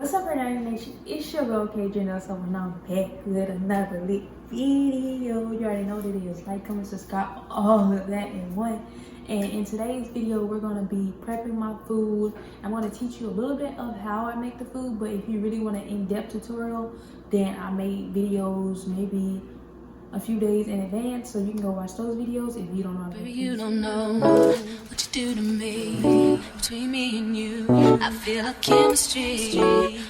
What's up, Kdreamzherself Nation? It's your girl Kdreamzherself, and I'm back with another lit video. You already know what it is. Like, comment, subscribe, all of that in one. And in today's video, we're gonna be prepping my food. I'm gonna teach you a little bit of how I make the food, but if you really want an in-depth tutorial, then I made videos maybe a few days in advance, so you can go watch those videos if you don't know. Baby, you don't know what you do to me. Between me and you, I feel a chemistry.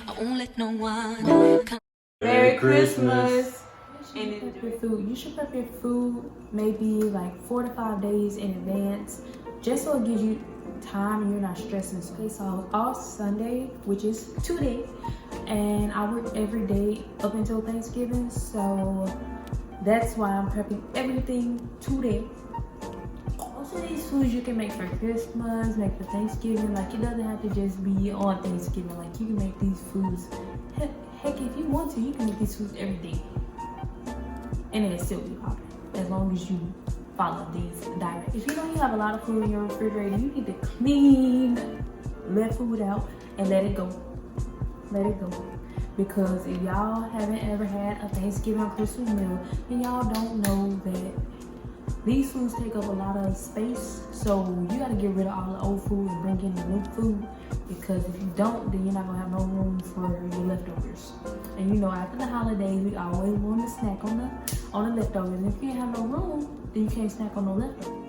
I won't let no one come. Merry Christmas. And prep your food. You should prep your food maybe like 4 to 5 days in advance, just so it gives you time and you're not stressing. Okay, so I was off Sunday, which is today, and I work every day up until Thanksgiving, so that's why I'm prepping everything today. Most of these foods you can make for Christmas, make for Thanksgiving. Like, it doesn't have to just be on Thanksgiving. Like, you can make these foods. Heck, if you want to, you can make these foods every day, and it'll still be popular as long as you follow these directions. If you know you have a lot of food in your refrigerator, you need to clean that food out and let it go. Let it go. Because if y'all haven't ever had a Thanksgiving or Christmas meal, then y'all don't know that these foods take up a lot of space. So you gotta get rid of all the old food and bring in the new food. Because if you don't, then you're not gonna have no room for your leftovers. And you know, after the holidays, we always want to snack on the leftovers. And if you ain't have no room, then you can't snack on no leftovers.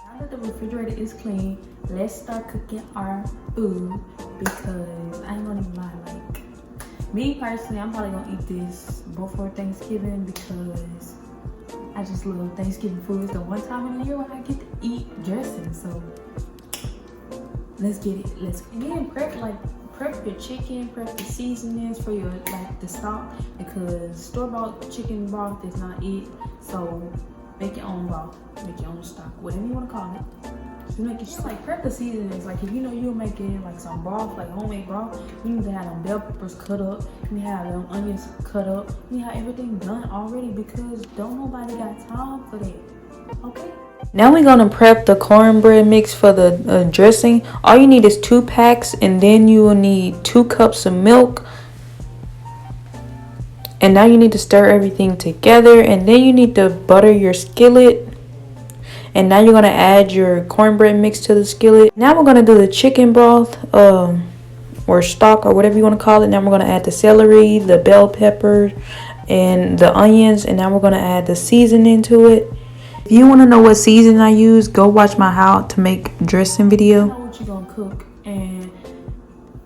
Now that the refrigerator is clean, let's start cooking our food, because I ain't gonna even lie, like, me personally, I'm probably gonna eat this before Thanksgiving because I just love Thanksgiving food. It's the one time in the year when I get to eat dressing, so let's get it. Again, prep your chicken, prep the seasonings for your, like, the stock, because store-bought chicken broth is not it. So make your own broth, make your own stock, whatever you want to call it. Just make it, just like, prep the seasonings. Like, if you know you're making like some broth, like homemade broth, you need to have them bell peppers cut up, you need to have them onions cut up, you need to have everything done already, because don't nobody got time for that. Okay? Now we're gonna prep the cornbread mix for the dressing. All you need is 2 packs, and then you will need 2 cups of milk. And now you need to stir everything together, and then you need to butter your skillet. And now you're gonna add your cornbread mix to the skillet. Now we're gonna do the chicken broth, or stock, or whatever you want to call it. Now we're gonna add the celery, the bell pepper, and the onions, and now we're gonna add the seasoning to it. If you want to know what seasoning I use, go watch my how to make dressing video. You know what you're gonna cook, and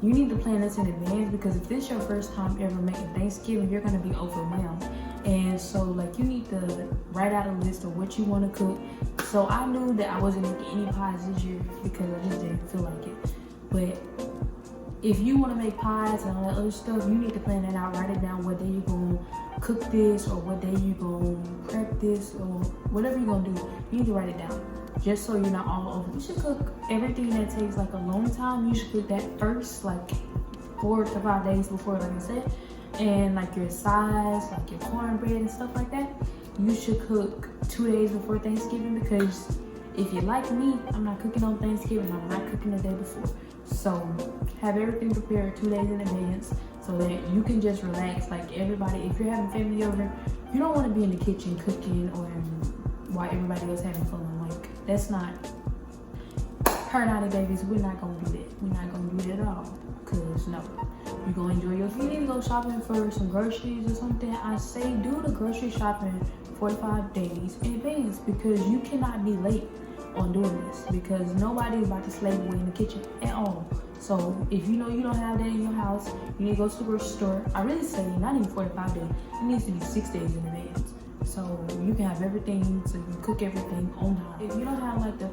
you need to plan this in advance, because if this is your first time ever making Thanksgiving, you're gonna be overwhelmed. And so, like, you need to write out a list of what you want to cook. So I knew that I wasn't making any pies this year because I just didn't feel like it. But if you want to make pies and all that other stuff, you need to plan that out. Write it down, what day you're gonna cook this, or what day you're gonna prep this, or whatever you're gonna do. You need to write it down, just so you're not all over. You should cook everything that takes like a long time. You should cook that first, like 4 to 5 days before, like I said. And like your sides, like your cornbread and stuff like that, you should cook 2 days before Thanksgiving, because if you're like me, I'm not cooking on Thanksgiving, I'm not cooking the day before. So have everything prepared 2 days in advance, so that you can just relax. Like, everybody, if you're having family over, you don't want to be in the kitchen cooking or while everybody else having fun. Like, that's not her naughty babies. We're not gonna do that. We're not gonna do that at all, because no, you're gonna enjoy your food. If you need to go shopping for some groceries or something, I say do the grocery shopping 45 days in advance, because you cannot be late on doing this, because nobody is about to slave away in the kitchen at all. So if you know you don't have that in your house, you need to go to the grocery store. I really say not even 45 days, it needs to be 6 days in advance, so you can have everything, so you can cook everything on time. If you don't have like the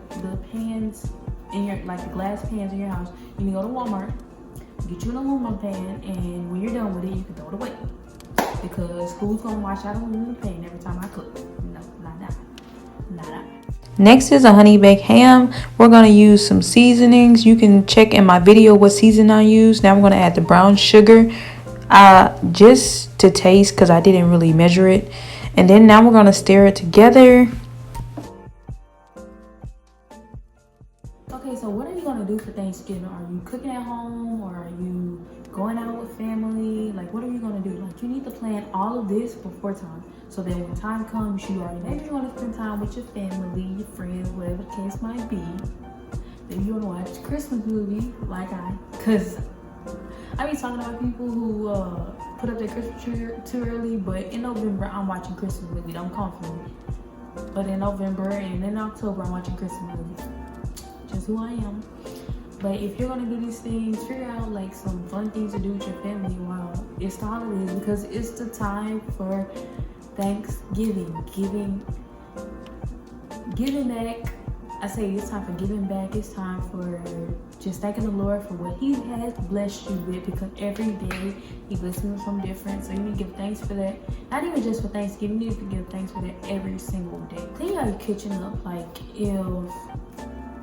pans in your, like the glass pans in your house, you can go to Walmart, get you an aluminum pan, and when you're done with it, you can throw it away. Because who's gonna wash out an aluminum pan every time I cook? No, not that. Next is a honey baked ham. We're gonna use some seasonings. You can check in my video what season I use. Now I'm gonna add the brown sugar, just to taste because I didn't really measure it. And then now we're gonna stir it together. Okay, so what are you gonna do for Thanksgiving? Are you cooking at home or are you going out with family? Like, what are you gonna do? Like, you need to plan all of this before time, so that when time comes, you already know. Maybe you want to spend time with your family, your friends, whatever the case might be. Maybe you want to watch a Christmas movie, like cause I be talking about people who put up their Christmas tree too early. But in November, I'm watching Christmas movie. Don't come for me. But in November and in October, I'm watching Christmas movie. Just who I am. But if you're gonna do these things, figure out like some fun things to do with your family while it's the holidays, because it's the time for Thanksgiving, giving back. I say it's time for giving back. It's time for just thanking the Lord for what He has blessed you with, because every day He blesses you with something different. So you need to give thanks for that. Not even just for Thanksgiving, you need to give thanks for that every single day. Clean your kitchen up. Like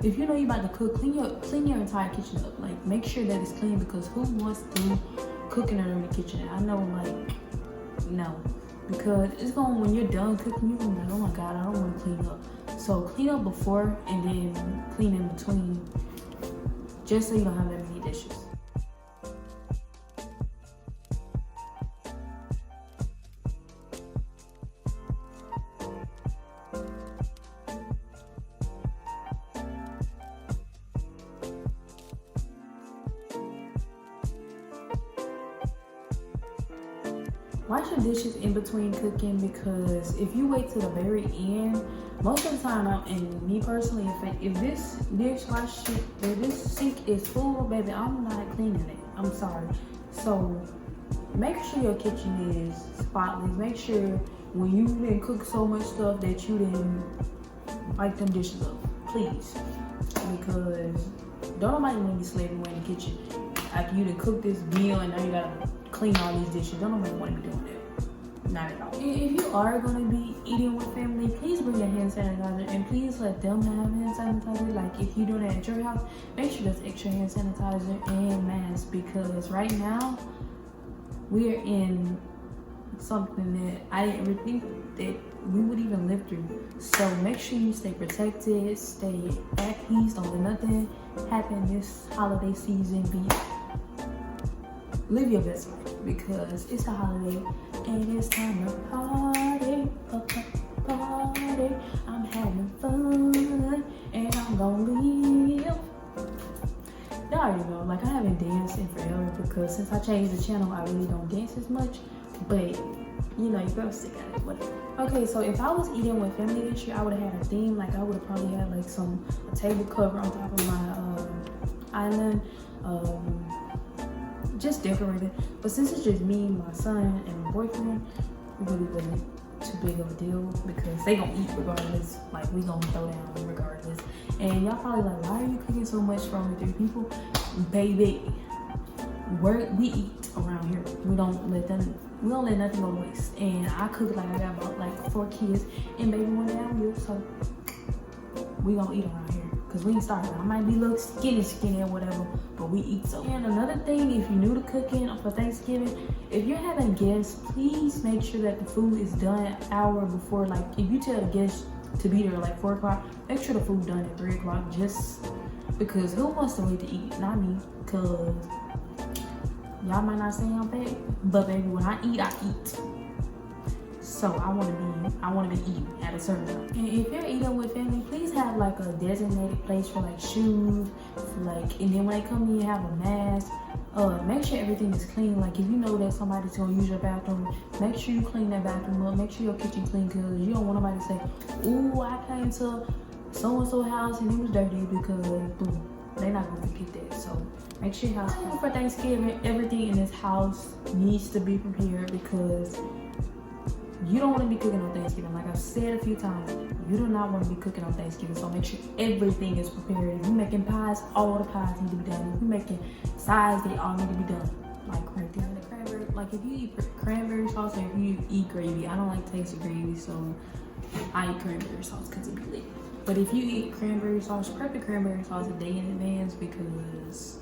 if you know you're about to cook, clean your entire kitchen up. Like, make sure that it's clean, because who wants to cook in a dirty kitchen? I know, like, no. Because it's going, when you're done cooking, you're gonna be like, oh my God, I don't want to clean up. So clean up before and then clean in between, just so you don't have that many dishes. Wash your dishes in between cooking, because if you wait till the very end, most of the time, and me personally, if this sink is full, baby, I'm not cleaning it. I'm sorry. So make sure your kitchen is spotless. Make sure when you didn't cook so much stuff that you didn't wipe them dishes up, please, because don't nobody want to be slaving away in the kitchen after you done cook this meal and now you gotta clean all these dishes. Don't nobody want to be doing that. Not at all. If you are going to be eating with family, please bring your hand sanitizer, and please let them have hand sanitizer. Like, if you're doing it at your house, make sure there's extra hand sanitizer and mask, because right now we are in something that I didn't ever think that we would even live through. So make sure you stay protected, stay at peace, don't let nothing happen this holiday season. Live your best life, because it's a holiday and it's time to party, party. I'm having fun and I'm gonna live. Y'all already know, like, I haven't danced in forever, because since I changed the channel, I really don't dance as much. But you know, you gotta stick at it, whatever. Okay, so if I was eating with family this year, I would have had a theme. Like, I would have probably had like a table cover on top of my island. Just decorated. But since it's just me, my son, and my boyfriend, it really wasn't too big of a deal, because they gonna eat regardless. Like, we gonna throw down regardless. And y'all probably like, why are you cooking so much for only 3 people? Baby, we eat around here. We don't let nothing go to waste. And I cook like I got about like 4 kids and baby one down here, so we gonna eat around here. Cause we ain't starting. I might be a little skinny or whatever, but we eat so. And another thing, if you're new to cooking for Thanksgiving, if you're having guests, please make sure that the food is done an hour before. Like, if you tell the guests to be there like 4 o'clock, make sure the food done at 3 o'clock, just because who wants to wait to eat? Not me, cause y'all might not say I'm fat, but baby, when I eat, I eat. So I want to be eating at a certain time. And if you're eating with family, please have like a designated place for like shoes, and then when they come in, have a mask. Make sure everything is clean. Like, if you know that somebody's gonna use your bathroom, make sure you clean that bathroom up. Make sure your kitchen clean, because you don't want nobody to say, "Ooh, I came to so-and-so house and it was dirty," because boom, they're not gonna forget that. So make sure your house clean. For Thanksgiving, everything in this house needs to be prepared, because you don't want to be cooking on Thanksgiving. Like I've said a few times, you do not want to be cooking on Thanksgiving. So make sure everything is prepared. If you're making pies, all the pies need to be done. If you're making sides, they all need to be done. Like right there. The cranberry, like if you eat cranberry sauce or if you eat gravy, I don't like taste of gravy, so I eat cranberry sauce because it be lit. But if you eat cranberry sauce, prep the cranberry sauce a day in advance because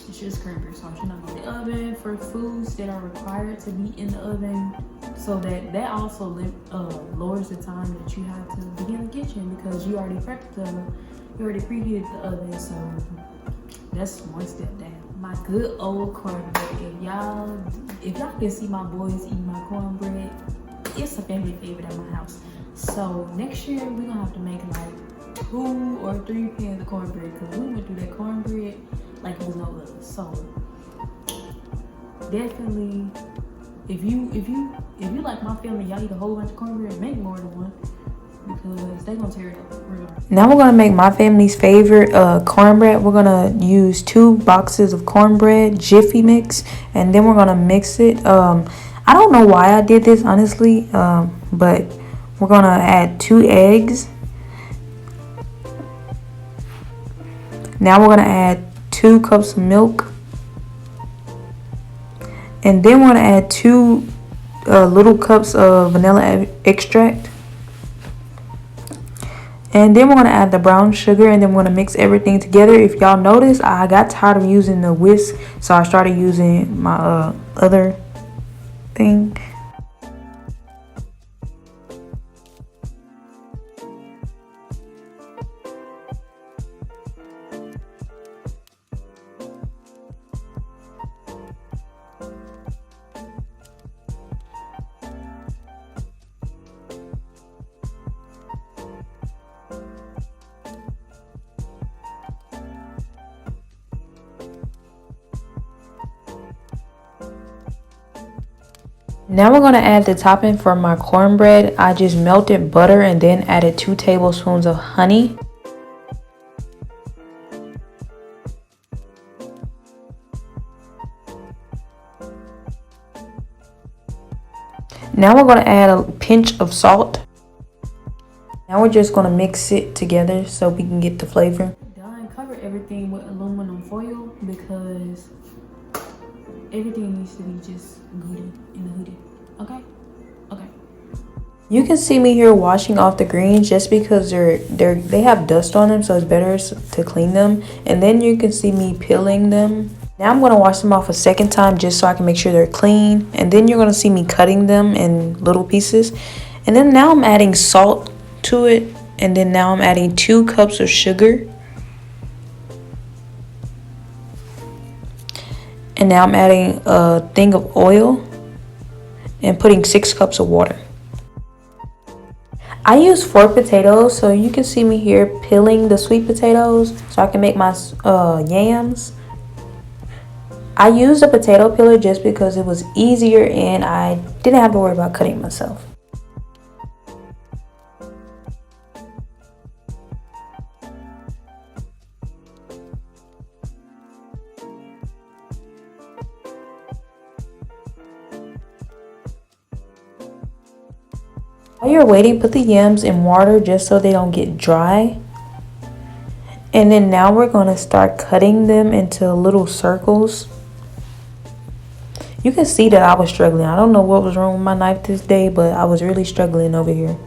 it's just cranberry sauce. You're not going to the oven for foods that are required to be in the oven. So that also lowers the time that you have to be in the kitchen because you already preheated the oven. So that's one step down. My good old cornbread. If y'all can see my boys eat my cornbread, it's a family favorite at my house. So next year we're gonna have to make like 2 or 3 pans of cornbread because we went through that cornbread like it was no other. So definitely, if you like my family, y'all eat a whole bunch of cornbread, make more than one because they gonna tear it up. Now we're gonna make my family's favorite cornbread. We're gonna use 2 boxes of cornbread, Jiffy mix, and then we're gonna mix it. I don't know why I did this honestly, but we're gonna add 2 eggs. Now we're gonna add 2 cups of milk, and then we're gonna add 2 little cups of vanilla extract. And then we're going to add the brown sugar, and then we're going to mix everything together. If y'all notice, I got tired of using the whisk, so I started using my other thing. Now we're going to add the topping for my cornbread. I just melted butter and then added 2 tablespoons of honey. Now we're going to add a pinch of salt. Now we're just going to mix it together so we can get the flavor. Done. Cover everything with aluminum foil because everything needs to be just good in the hoodie. Okay? Okay. You can see me here washing off the greens just because they have dust on them, so it's better to clean them. And then you can see me peeling them. Now I'm going to wash them off a second time just so I can make sure they're clean. And then you're going to see me cutting them in little pieces. And then now I'm adding salt to it. And then now I'm adding 2 cups of sugar. And now I'm adding a thing of oil and putting 6 cups of water. I use 4 potatoes, so you can see me here peeling the sweet potatoes so I can make my yams. I used a potato peeler just because it was easier and I didn't have to worry about cutting myself. While you're waiting, put the yams in water just so they don't get dry. And then now we're going to start cutting them into little circles. You can see that I was struggling. I don't know what was wrong with my knife this day, but I was really struggling over here.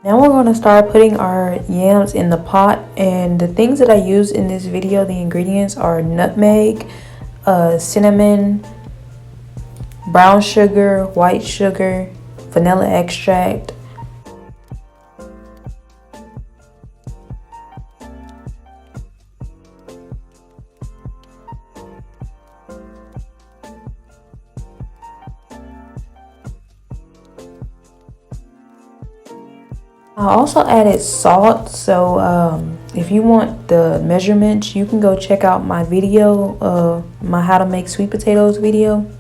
Now we're going to start putting our yams in the pot, and the things that I use in this video, the ingredients are nutmeg, cinnamon, brown sugar, white sugar, vanilla extract. I also added salt, so if you want the measurements, you can go check out my video, my how to make sweet potatoes video.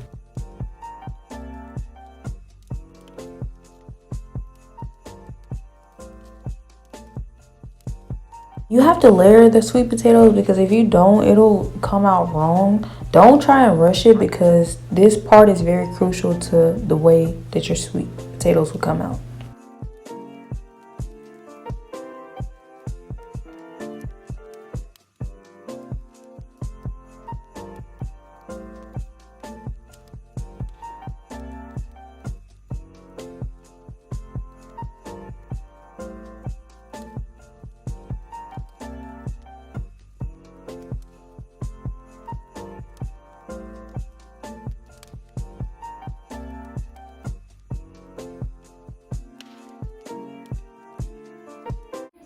You have to layer the sweet potatoes, because if you don't, it'll come out wrong. Don't try and rush it, because this part is very crucial to the way that your sweet potatoes will come out.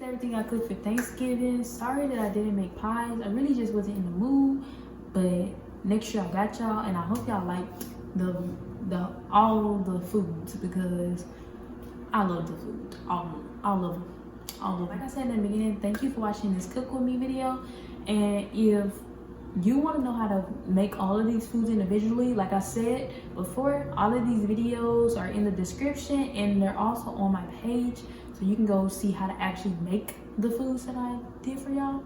Everything I cooked for Thanksgiving. Sorry that I didn't make pies. I really just wasn't in the mood, but next year I got y'all, and I hope y'all like all the foods, because I love the food, all of them. Like I said in the beginning, thank you for watching this cook with me video. And if you want to know how to make all of these foods individually, like I said before, all of these videos are in the description, and they're also on my page, so you can go see how to actually make the foods that I did for y'all.